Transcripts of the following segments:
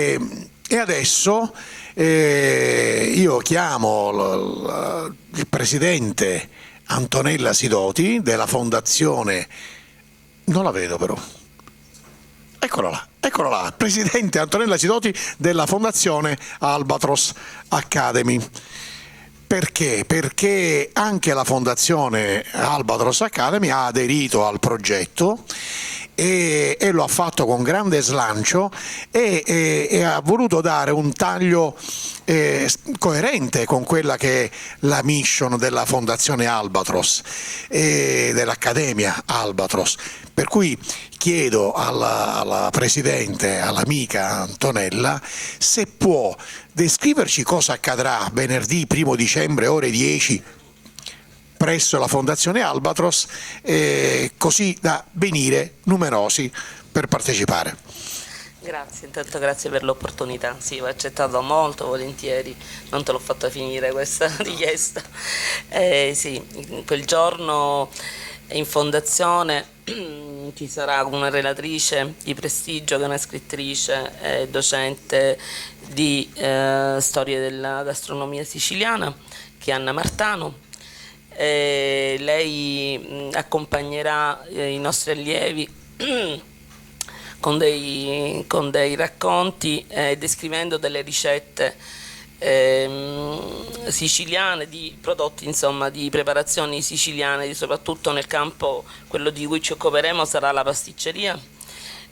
E adesso io chiamo il presidente Antonella Sidoti della Fondazione, non la vedo però, eccola là, presidente Antonella Sidoti della Fondazione Albatros Academy. Perché? Perché anche la Fondazione Albatros Academy ha aderito al progetto e lo ha fatto con grande slancio e ha voluto dare un taglio coerente con quella che è la mission della Fondazione Albatros e dell'Accademia Albatros. Per cui chiedo alla Presidente, all'amica Antonella, se può descriverci cosa accadrà venerdì 1° dicembre ore 10 presso la Fondazione Albatros, così da venire numerosi per partecipare. Grazie, intanto grazie per l'opportunità, sì, ho accettato molto volentieri, non te l'ho fatta finire questa richiesta. Sì, quel giorno in fondazione ci sarà una relatrice di prestigio che è una scrittrice e docente di storia della gastronomia siciliana, che è Anna Martano. Lei accompagnerà i nostri allievi con dei racconti descrivendo delle ricette siciliane, di prodotti, insomma, di preparazioni siciliane, soprattutto nel campo, quello di cui ci occuperemo sarà la pasticceria.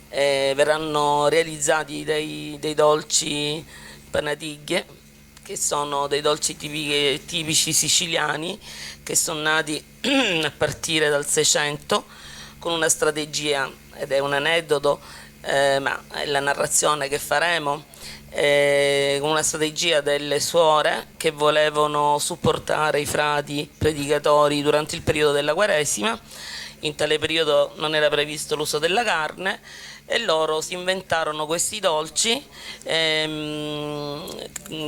Verranno realizzati dei dolci panatighe, che sono dei dolci tipici siciliani, che sono nati a partire dal 600 con una strategia, ed è un aneddoto, ma è la narrazione che faremo, con una strategia delle suore che volevano supportare i frati predicatori durante il periodo della Quaresima. In tale periodo non era previsto l'uso della carne e loro si inventarono questi dolci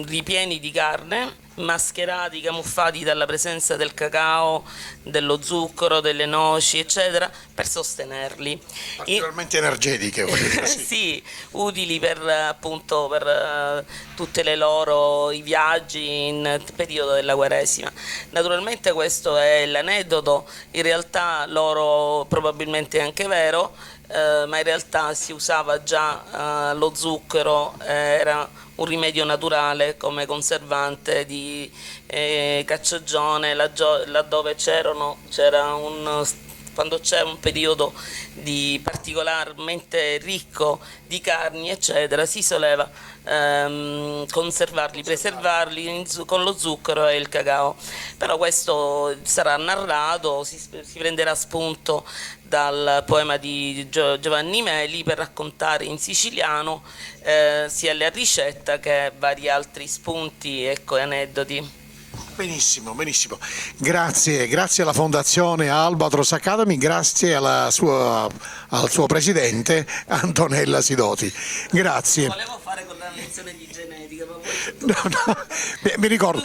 ripieni di carne, mascherati, camuffati dalla presenza del cacao, dello zucchero, delle noci, eccetera, per sostenerli. Particolarmente energetiche, sì. Sì, utili per appunto per tutte le loro i viaggi in periodo della Quaresima. Naturalmente questo è l'aneddoto, in realtà loro probabilmente è anche vero, ma in realtà si usava già lo zucchero, era un rimedio naturale come conservante di cacciagione, laddove quando c'era un periodo particolarmente ricco di carni, eccetera, si soleva conservarli, preservarli con lo zucchero e il cacao. Però questo sarà narrato, si prenderà spunto dal poema di Giovanni Meli per raccontare in siciliano sia la ricetta che vari altri spunti, ecco, e aneddoti. Benissimo, benissimo. Grazie alla Fondazione Albatros Academy, grazie al suo presidente Antonella Sidoti. Grazie. Volevo fare con la lezione di genetica, ma poi No, mi ricordo,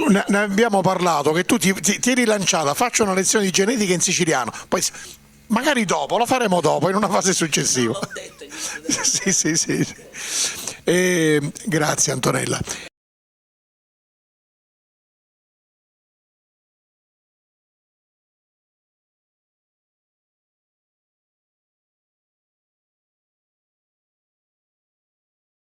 ne abbiamo parlato, che tu ti eri rilanciata, faccio una lezione di genetica in siciliano, poi magari dopo, lo faremo dopo, in una fase successiva. l'ho detto. Sì. Grazie Antonella.